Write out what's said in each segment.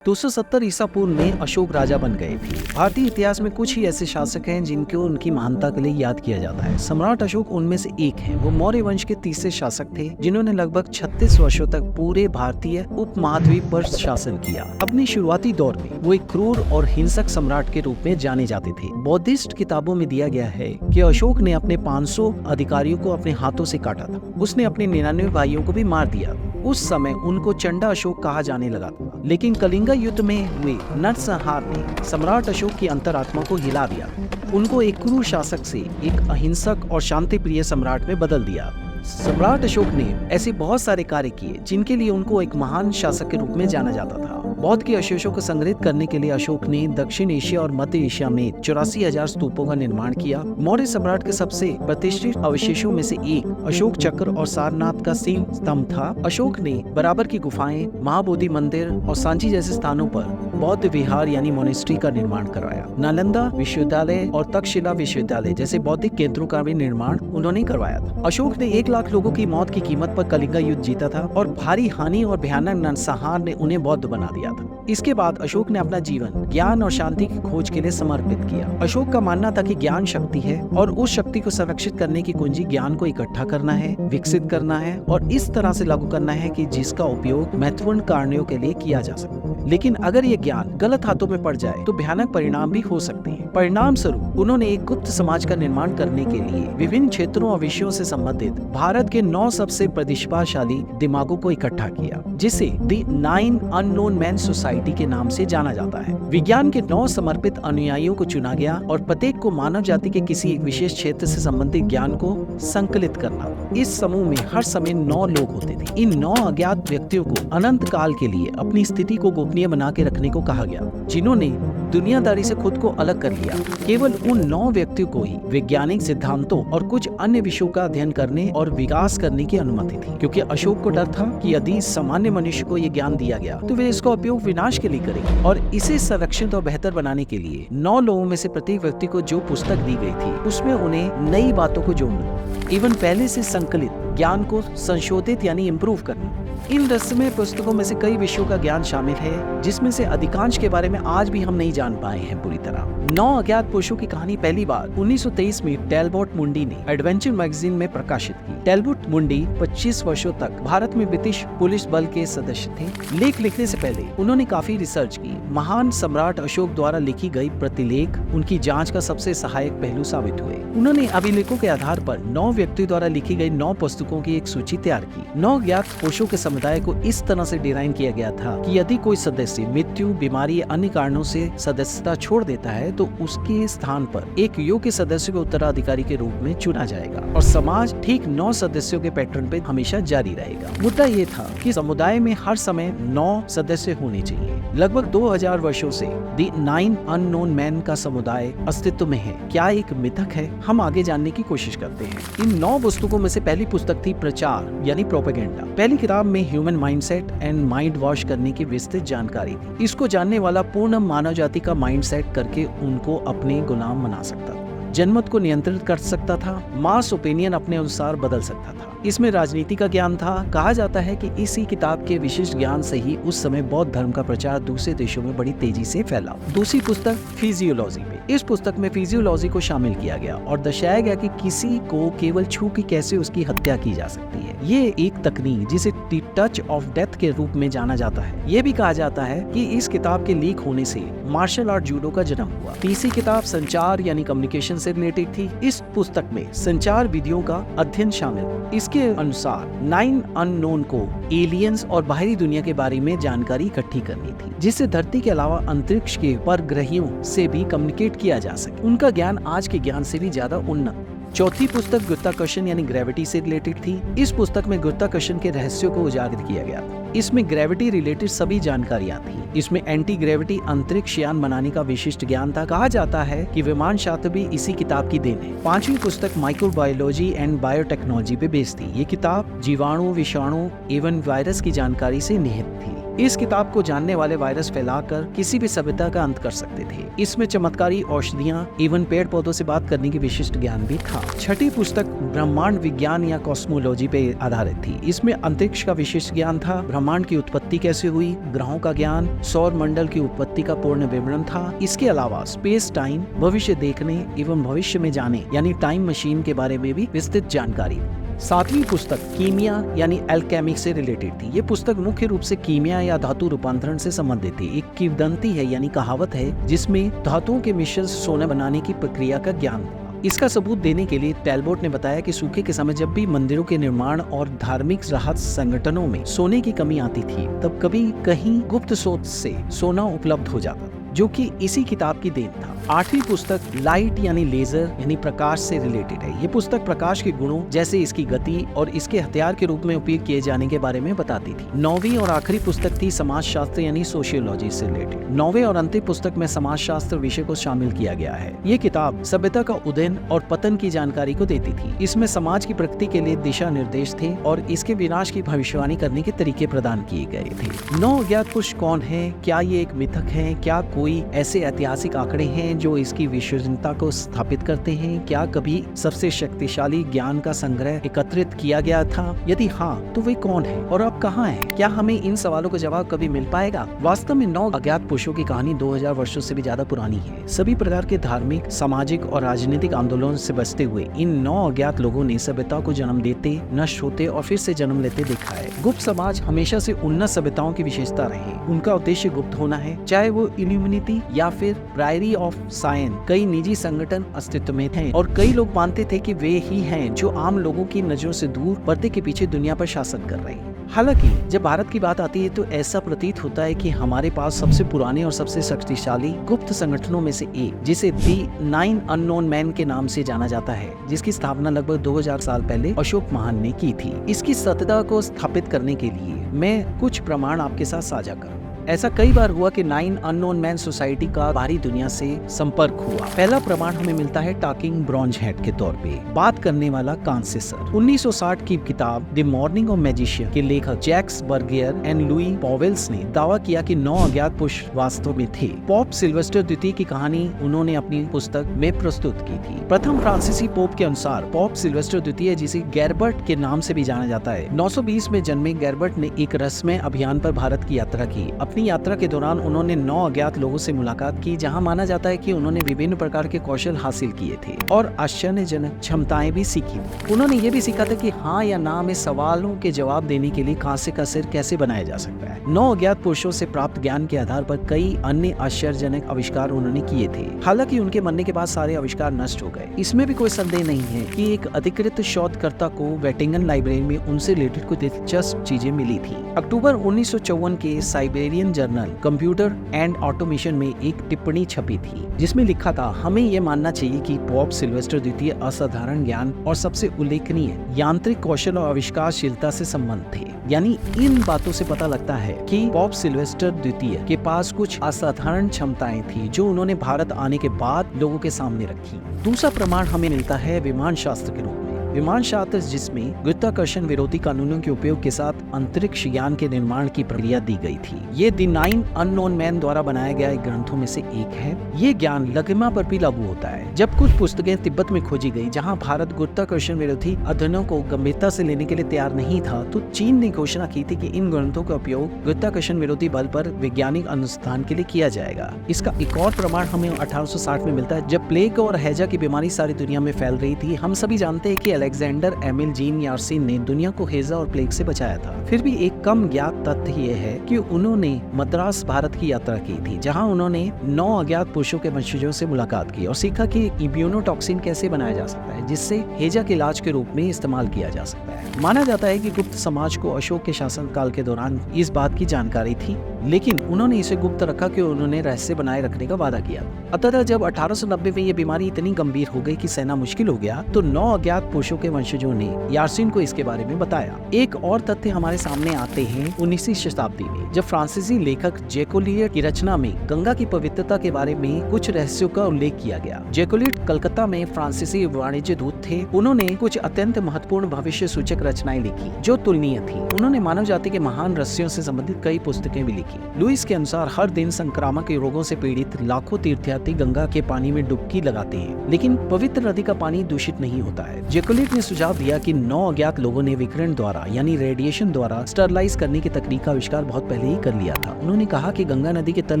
270 ईसा पूर्व में अशोक राजा बन गए थे। भारतीय इतिहास में कुछ ही ऐसे शासक हैं जिनको उनकी महानता के लिए याद किया जाता है। सम्राट अशोक उनमें से एक हैं। वो मौर्य वंश के तीसरे शासक थे जिन्होंने लगभग 36 वर्षों तक पूरे भारतीय उपमहाद्वीप पर शासन किया। अपनी शुरुआती दौर में वो एक क्रूर और हिंसक सम्राट के रूप में जाने जाते थे। बौद्धिस्ट किताबों में दिया गया है कि अशोक ने अपने 500 अधिकारियों को अपने हाथों से काटा था। उसने अपने 99 भाइयों को भी मार दिया। उस समय उनको चंडा अशोक कहा जाने लगा था, लेकिन कलिंगा युद्ध में हुए नरसंहार ने सम्राट अशोक की अंतरात्मा को हिला दिया। उनको एक क्रूर शासक से एक अहिंसक और शांति प्रिय सम्राट में बदल दिया। सम्राट अशोक ने ऐसे बहुत सारे कार्य किए जिनके लिए उनको एक महान शासक के रूप में जाना जाता था। बौद्ध के अवशेषों को संग्रहित करने के लिए अशोक ने दक्षिण एशिया और मध्य एशिया में 84,000 स्तूपों का निर्माण किया। मौर्य सम्राट के सबसे प्रतिष्ठित अवशेषों में से एक अशोक चक्र और सारनाथ का सिंह स्तंभ था। अशोक ने बराबर की गुफाएं, महाबोधि मंदिर और सांची जैसे स्थानों पर बौद्ध विहार यानी मोनेस्ट्री का निर्माण करवाया। नालंदा विश्वविद्यालय और तक्षशिला विश्वविद्यालय जैसे बौद्धिक केंद्रों का भी निर्माण उन्होंने करवाया था। अशोक ने 1 लाख लोगों की मौत की कीमत पर कलिंगा युद्ध जीता था और भारी हानि और भयानक नरसंहार ने उन्हें बौद्ध बना दिया था। इसके बाद अशोक ने अपना जीवन ज्ञान और शांति की खोज के लिए समर्पित किया। अशोक का मानना था कि ज्ञान शक्ति है और उस शक्ति को संरक्षित करने की कुंजी ज्ञान को इकट्ठा करना है, विकसित करना है और इस तरह से लागू करना है कि जिसका उपयोग महत्वपूर्ण कार्यों के लिए किया जा सके। लेकिन अगर ये ज्ञान गलत हाथों में पड़ जाए तो भयानक परिणाम भी हो सकते हैं। परिणाम स्वरूप उन्होंने एक गुप्त समाज का निर्माण करने के लिए विभिन्न क्षेत्रों और विषयों से संबंधित भारत के 9 सबसे प्रतिभाशाली दिमागों को इकट्ठा किया, जिसे द 9 अननोन मैन सोसाइटी के नाम से जाना जाता है। विज्ञान के 9 समर्पित अनुयायियों को चुना गया और प्रत्येक को मानव जाति के किसी एक विशेष क्षेत्र से संबंधित ज्ञान को संकलित करना। इस समूह में हर समय 9 लोग होते थे। इन 9 अज्ञात व्यक्तियों को अनंत काल के लिए अपनी स्थिति को गोपनीय बना के रखने को कहा गया, जिन्होंने दुनियादारी से खुद को अलग कर लिया। केवल उन 9 व्यक्तियों को ही वैज्ञानिक सिद्धांतों और कुछ अन्य विषयों का अध्ययन करने और विकास करने की अनुमति थी, क्योंकि अशोक को डर था कि यदि सामान्य मनुष्य को ये ज्ञान दिया गया तो वे इसका उपयोग विनाश के लिए करेंगे। और इसे संरक्षित और बेहतर बनाने के लिए 9 लोगों में से प्रत्येक व्यक्ति को जो पुस्तक दी गई थी उसमें उन्हें नई बातों को जोड़ना एवं पहले से संकलित ज्ञान को संशोधित यानी इम्प्रूव करना। इन रहस्यमय पुस्तकों में से कई विषयों का ज्ञान शामिल है, जिसमें से अधिकांश के बारे में आज भी हम नहीं जान पाए हैं पूरी तरह। 9 अज्ञात पुरुषों की कहानी पहली बार 1923 में टैलबॉट मुंडी ने एडवेंचर मैगजीन में प्रकाशित की। टैलबॉट मुंडी 25 वर्षों तक भारत में ब्रिटिश पुलिस बल के सदस्य थे। लेख लिखने से पहले उन्होंने काफी रिसर्च की। महान सम्राट अशोक द्वारा लिखी गई प्रतिलेख उनकी जांच का सबसे सहायक पहलू साबित हुए। उन्होंने अभिलेखों के आधार पर 9 व्यक्तियों द्वारा लिखी गई 9 पुस्तकों की एक सूची तैयार की। 9 ज्ञात पुरुषों के समुदाय को इस तरह से डिजाइन किया गया था कि यदि कोई सदस्य मृत्यु, बीमारी या अन्य कारणों से सदस्यता छोड़ देता है तो उसके स्थान पर एक योग्य सदस्य को उत्तराधिकारी के रूप में चुना जाएगा और समाज ठीक 9 सदस्यों के पैटर्न पे हमेशा जारी रहेगा। मुद्दा ये था कि समुदाय में हर समय 9 सदस्य होने चाहिए। लगभग 2000 वर्षों से द 9 अननोन मैन का समुदाय अस्तित्व में है। क्या एक मिथक है? हम आगे जानने की कोशिश करते हैं। इन 9 पुस्तकों में से पहली पुस्तक थी प्रचार यानी प्रोपेगेंडा। पहली किताब में human mindset and mind wash करने की विस्तृत जानकारी थी। इसको जानने वाला पूर्ण मानव जाति का माइंडसेट करके उनको अपने गुलाम बना सकता था, जनमत को नियंत्रित कर सकता था, मास ओपिनियन अपने अनुसार बदल सकता था। इसमें राजनीति का ज्ञान था। कहा जाता है कि इसी किताब के विशिष्ट ज्ञान से ही उस समय बौद्ध धर्म का प्रचार दूसरे देशों में बड़ी तेजी से फैला। दूसरी पुस्तक फिजियोलॉजी में। इस पुस्तक में फिजियोलॉजी को शामिल किया गया और दर्शाया गया कि किसी को केवल छू के कैसे उसकी हत्या की जा सकती है। ये एक तकनीक जिसे टच ऑफ डेथ के रूप में जाना जाता है। ये भी कहा जाता है कि इस किताब के लीक होने से मार्शल आर्ट जूडो का जन्म हुआ। तीसरी किताब संचार यानी कम्युनिकेशन से रिलेटेड थी। इस पुस्तक में संचार विधियों का अध्ययन शामिल। इसके अनुसार 9 अननोन को एलियंस और बाहरी दुनिया के बारे में जानकारी इकट्ठी करनी थी, जिससे धरती के अलावा अंतरिक्ष के परग्रहियों से भी कम्युनिकेट किया जा सके। उनका ज्ञान आज के ज्ञान से भी ज्यादा उन्नत। चौथी पुस्तक गुरुत्वाकर्षण यानी ग्रेविटी से रिलेटेड थी। इस पुस्तक में गुरुत्वाकर्षण के रहस्यों को उजागर किया गया था। इसमें ग्रेविटी रिलेटेड सभी जानकारियां थी। इसमें एंटी ग्रेविटी अंतरिक्ष यान बनाने का विशिष्ट ज्ञान था। कहा जाता है कि विमान शास्त्र भी इसी किताब की देन है। 5वीं पुस्तक माइक्रोबायोलॉजी एंड बायोटेक्नोलॉजी पे बेस्ड थी। ये किताब जीवाणु, विषाणु एवं वायरस की जानकारी से निहित थी। इस किताब को जानने वाले वायरस फैलाकर किसी भी सभ्यता का अंत कर सकते थे। इसमें चमत्कारी औषधियां एवं पेड़ पौधों से बात करने की विशिष्ट ज्ञान भी था। छठी पुस्तक ब्रह्मांड विज्ञान या कॉस्मोलॉजी पे आधारित थी। इसमें अंतरिक्ष का विशिष्ट ज्ञान था, ब्रह्मांड की उत्पत्ति कैसे हुई, ग्रहों का ज्ञान, सौर मंडल की उत्पत्ति का पूर्ण विवरण था। इसके अलावा स्पेस टाइम, भविष्य देखने एवं भविष्य में जाने यानी टाइम मशीन के बारे में भी विस्तृत जानकारी। सातवीं पुस्तक कीमिया यानी एल्केमिक से रिलेटेड थी। ये पुस्तक मुख्य रूप से कीमिया या धातु रूपांतरण से संबंधित थी। एक किंवदंती है यानी कहावत है जिसमें धातुओं के मिश्रण से सोना बनाने की प्रक्रिया का ज्ञान था। इसका सबूत देने के लिए टैलबोट ने बताया कि सूखे के समय जब भी मंदिरों के निर्माण और धार्मिक राहत संगठनों में सोने की कमी आती थी, तब कभी कहीं गुप्त स्रोत से सोना उपलब्ध हो जाता था, जो कि इसी किताब की देन था। आठवीं पुस्तक लाइट यानी लेजर यानी प्रकाश से रिलेटेड है। ये पुस्तक प्रकाश के गुणों जैसे इसकी गति और इसके हथियार के रूप में उपयोग किए जाने के बारे में बताती थी। नौवीं और आखिरी पुस्तक थी समाजशास्त्र यानी सोशियोलॉजी से रिलेटेड। नौवें और अंतिम पुस्तक में समाजशास्त्र विषय को शामिल किया गया है। ये किताब सभ्यता का उदय और पतन की जानकारी को देती थी। इसमें समाज की प्रगति के लिए दिशा निर्देश थे और इसके विनाश की भविष्यवाणी करने के तरीके प्रदान किए गए थे। 9 अज्ञात पुरुष कौन है? क्या ये एक मिथक है? क्या कोई ऐसे ऐतिहासिक आंकड़े हैं जो इसकी विश्वसनीयता को स्थापित करते हैं? क्या कभी सबसे शक्तिशाली ज्ञान का संग्रह एकत्रित किया गया था? यदि हाँ, तो वे कौन है और अब कहाँ है? क्या हमें इन सवालों का जवाब कभी मिल पाएगा? वास्तव में 9 अज्ञात पुरुषों की कहानी 2000 वर्षों से भी ज्यादा पुरानी है। सभी प्रकार के धार्मिक, सामाजिक और राजनीतिक आंदोलनों से बचते हुए इन 9 अज्ञात लोगों ने सभ्यता को जन्म देते, नष्ट होते और फिर से जन्म लेते देखा है। गुप्त समाज हमेशा से उन्नत सभ्यताओं की विशेषता रहे। उनका उद्देश्य गुप्त होना है, चाहे वो इल्यूमिनेटी या फिर प्रायरी ऑफ साइन। कई निजी संगठन अस्तित्व में थे और कई लोग मानते थे कि वे ही हैं जो आम लोगों की नजरों से दूर पर्दे के पीछे दुनिया पर शासन कर रहे हैं। हालांकि जब भारत की बात आती है तो ऐसा प्रतीत होता है कि हमारे पास सबसे पुराने और सबसे शक्तिशाली गुप्त संगठनों में से एक, जिसे दी 9 अननोन मैन के नाम से जाना जाता है, जिसकी स्थापना लगभग 2000 साल पहले अशोक महान ने की थी। इसकी सत्यता को स्थापित करने के लिए मैं कुछ प्रमाण आपके साथ साझा करूं। ऐसा कई बार हुआ कि 9 अननोन मैन सोसाइटी का बाहरी दुनिया से संपर्क हुआ। पहला प्रमाण हमें मिलता है टॉकिंग ब्रॉन्ज हेड के तौर पे, बात करने वाला कांस्य सर। 1960 की किताब द मॉर्निंग ऑफ मैजिशियन के लेखक जैक्स बर्गियर एंड लुई पॉवेल्स ने दावा किया कि 9 अज्ञात पुरुष वास्तव में थे। पोप सिल्वेस्टर द्वितीय की कहानी उन्होंने अपनी पुस्तक में प्रस्तुत की थी। प्रथम फ्रांसीसी पोप के अनुसार पोप सिल्वेस्टर द्वितीय, जिसे गैरबर्ट के नाम से भी जाना जाता है, 920 में जन्मे गैरबर्ट ने एक रहस्यमय अभियान पर भारत की यात्रा की। अपनी यात्रा के दौरान उन्होंने 9 अज्ञात लोगों से मुलाकात की, जहां माना जाता है कि उन्होंने विभिन्न प्रकार के कौशल हासिल किए थे और आश्चर्यजनक क्षमताएं भी सीखी। उन्होंने ये भी सीखा था कि हाँ या ना में सवालों के जवाब देने के लिए कांसे का सिर कैसे बनाया जा सकता है। 9 अज्ञात पुरुषों से प्राप्त ज्ञान के आधार पर कई अन्य आश्चर्यजनक आविष्कार उन्होंने किए थे। हालांकि उनके मरने के बाद सारे आविष्कार नष्ट हो गए। इसमें भी कोई संदेह नहीं है कि एक अधिकृत शोधकर्ता को वेटिंगन लाइब्रेरी में उनसे रिलेटेड कुछ दिलचस्प चीजें मिली थी। अक्टूबर 1954 के Siberian journal computer and automation में एक टिप्पणी छपी थी, जिसमें लिखा था, हमें यह मानना चाहिए कि पोप सिल्वेस्टर द्वितीय असाधारण ज्ञान और सबसे उल्लेखनीय यांत्रिक कौशल और आविष्कारशीलता से संबंध थे। यानी इन बातों से पता लगता है कि पोप सिल्वेस्टर द्वितीय के पास कुछ असाधारण क्षमताएं थी जो उन्होंने भारत आने के बाद लोगों के सामने रखी। दूसरा प्रमाण हमें मिलता है विमान शास्त्र के रूप में। विमान शास्त्र जिसमें गुरुत्वाकर्षण विरोधी कानूनों के उपयोग के साथ अंतरिक्ष यान के निर्माण की प्रक्रिया दी गई थी। ये द 9 अननोन मैन द्वारा बनाया गया ग्रंथों में से एक है। ये ज्ञान लघिमा पर भी लागू होता है। जब कुछ पुस्तकें तिब्बत में खोजी गई, जहां भारत गुरुत्वाकर्षण विरोधी अध्ययनों को गंभीरता से लेने के लिए तैयार नहीं था, तो चीन ने घोषणा की थी कि इन ग्रंथों का उपयोग गुरुत्वाकर्षण विरोधी बल पर वैज्ञानिक अनुसंधान के लिए किया जाएगा। इसका एक और प्रमाण हमें 1860 में मिलता है, जब प्लेग और हैजा की बीमारी सारी दुनिया में फैल रही थी। हम सभी जानते हैं कि अलेक्जेंडर एमिल जीन यार्सिन ने दुनिया को हैजा और प्लेग से बचाया था। फिर भी एक कम ज्ञात तथ्य यह है कि उन्होंने मद्रास भारत की यात्रा की थी, जहां उन्होंने 9 अज्ञात पुरुषों के वंशजों से मुलाकात की और सीखा कि इम्यूनोटॉक्सिन कैसे बनाया जा सकता है, जिससे हैजा के इलाज के रूप में इस्तेमाल किया जा सकता है। माना जाता है कि गुप्त समाज को अशोक के शासनकाल के दौरान इस बात की जानकारी थी, लेकिन उन्होंने इसे गुप्त रखा कि उन्होंने रहस्य बनाए रखने का वादा किया। अतः जब 1890 में ये बीमारी इतनी गंभीर हो गई कि सहना मुश्किल हो गया, तो 9 अज्ञात पुरुषों अशोक के वंशजों ने यारसीन को इसके बारे में बताया। एक और तथ्य हमारे सामने आते हैं 19वीं शताब्दी में, जब फ्रांसीसी लेखक जैकोलियट की रचना में गंगा की पवित्रता के बारे में कुछ रहस्यों का उल्लेख किया गया। जैकोलियट कलकत्ता में फ्रांसीसी वाणिज्य दूत थे। उन्होंने कुछ अत्यंत महत्वपूर्ण भविष्य सूचक रचनाएं लिखी जो तुलनीय थी। उन्होंने मानव जाति के महान रहस्यों से संबंधित कई पुस्तकें भी लिखी। लुईस के अनुसार हर दिन संक्रामक रोगों से पीड़ित लाखों तीर्थयात्री गंगा के पानी में डुबकी लगाते हैं, लेकिन पवित्र नदी का पानी दूषित नहीं होता है। जैकोलियट ने सुझाव दिया कि 9 अज्ञात लोगों ने विकिरण द्वारा यानी रेडिएशन द्वारा स्टरलाइज करने की तकनीक का आविष्कार बहुत पहले ही कर लिया था। उन्होंने कहा कि गंगा नदी के तल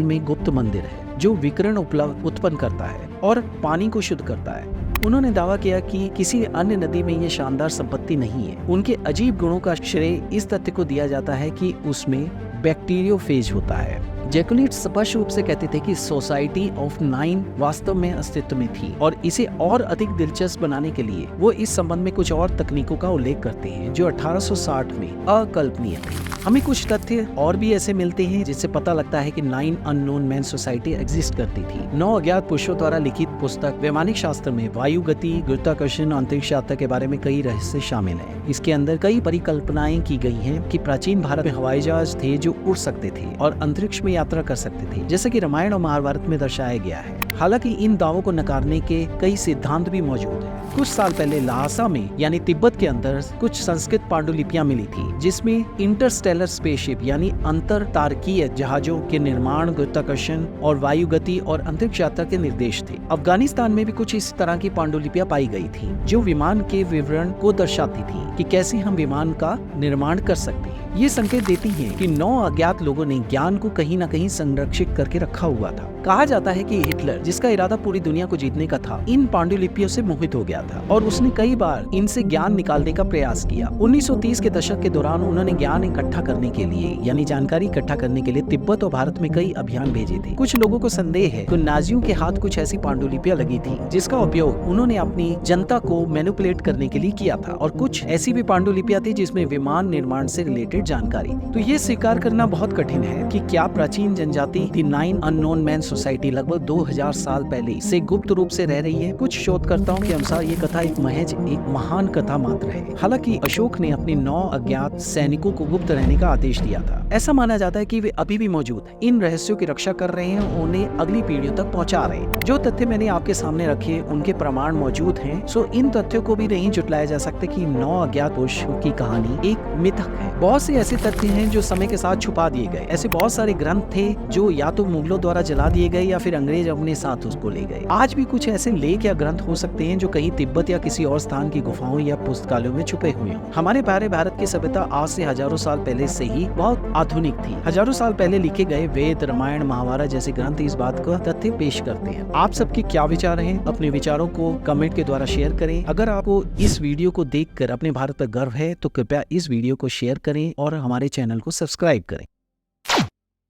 में गुप्त मंदिर है जो विकिरण उत्पन्न करता है और पानी को शुद्ध करता है। उन्होंने दावा किया कि किसी अन्य नदी में ये शानदार संपत्ति नहीं है। उनके अजीब गुणों का श्रेय इस तथ्य को दिया जाता है कि उसमें बैक्टीरियोफेज होता है। जैकोलियट स्पष्ट रूप से कहते थे कि सोसाइटी ऑफ 9 वास्तव में अस्तित्व में थी और इसे और अधिक दिलचस्प बनाने के लिए वो इस संबंध में कुछ और तकनीकों का उल्लेख करते हैं जो 1860 में अकल्पनीय थे। हमें कुछ तथ्य और भी ऐसे मिलते हैं जिससे पता लगता है कि 9 अननोन मैन सोसाइटी एग्जिस्ट करती थी। 9 अज्ञात पुरुषों द्वारा लिखित पुस्तक वैमानिक शास्त्र में वायु गति, गुरुत्वाकर्षण, अंतरिक्ष यात्रा के बारे में कई रहस्य शामिल हैं। इसके अंदर कई परिकल्पनाएं की गई हैं कि प्राचीन भारत में हवाई जहाज थे जो उड़ सकते थे और अंतरिक्ष में यात्रा कर सकते थे, जैसे कि रामायण और महाभारत में दर्शाया गया है। हालांकि इन दावों को नकारने के कई सिद्धांत भी मौजूद हैं। कुछ साल पहले लहासा में यानी तिब्बत के अंदर कुछ संस्कृत पांडुलिपियां मिली थी जिसमें इंटरस्टेलर स्पेसशिप यानी अंतर तारकीय जहाजों के निर्माण, गुरुत्वाकर्षण और वायु गति और अंतरिक्ष यात्रा के निर्देश थे। अफगानिस्तान में भी कुछ इस तरह की पांडुलिपियां पाई गई थी जो विमान के विवरण को दर्शाती थी कि कैसे हम विमान का निर्माण कर सकते हैं। ये संकेत देती हैं कि 9 अज्ञात लोगों ने ज्ञान को कहीं न कहीं संरक्षित करके रखा हुआ था। कहा जाता है कि हिटलर, जिसका इरादा पूरी दुनिया को जीतने का था, इन पांडुलिपियों से मोहित हो गया था और उसने कई बार इनसे ज्ञान निकालने का प्रयास किया। 1930 के दशक के दौरान उन्होंने ज्ञान इकट्ठा करने के लिए यानी जानकारी इकट्ठा करने के लिए तिब्बत और भारत में कई अभियान भेजे थे। कुछ लोगों को संदेह है कि नाजियों के हाथ कुछ ऐसी पांडुलिपियां लगी थी जिसका उपयोग उन्होंने अपनी जनता को मैनिपुलेट करने के लिए किया था और कुछ ऐसी भी पांडुलिपियां थी जिसमें विमान निर्माण से रिलेटेड जानकारी थी। तो ये स्वीकार करना बहुत कठिन है कि क्या प्राचीन जनजाति दी 9 अननोन मैन सोसाइटी लगभग 2000 साल पहले से गुप्त रूप से रह रही है। कुछ शोधकर्ताओं के अनुसार ये कथा एक महज एक महान कथा मात्र है। हालांकि अशोक ने अपने 9 अज्ञात सैनिकों को गुप्त रहने का आदेश दिया था। ऐसा माना जाता है कि वे अभी भी मौजूद हैं, इन रहस्यों की रक्षा कर रहे हैं, उन्हें अगली पीढ़ियों तक पहुंचा रहे हैं। जो तथ्य मैंने आपके सामने रखे उनके प्रमाण मौजूद हैं। सो इन तथ्यों को भी नहीं जुटलाया जा सकता कि 9 अज्ञात पुरुषों की कहानी एक मिथक है। बहुत से ऐसे तथ्य हैं जो समय के साथ छुपा दिए गए। ऐसे बहुत सारे ग्रंथ थे जो या तो मुगलों द्वारा जला दिए गए या फिर अंग्रेज अपने साथ उसको ले गए। आज भी कुछ ऐसे लेख या ग्रंथ हो सकते हैं जो कहीं तिब्बत या किसी और स्थान की गुफाओं या पुस्तकालयों में छुपे हुए हों। हमारे प्यारे भारत की सभ्यता आज से हजारों साल पहले से ही बहुत आधुनिक थी। हजारों साल पहले लिखे गए वेद, रामायण, महाभारत जैसे ग्रंथ इस बात का तथ्य पेश करते हैं। आप सबके क्या विचार हैं? अपने विचारों को कमेंट के द्वारा शेयर करें। अगर आपको इस वीडियो को देखकर अपने भारत पर गर्व है तो कृपया इस वीडियो को शेयर करें और हमारे चैनल को सब्सक्राइब करें।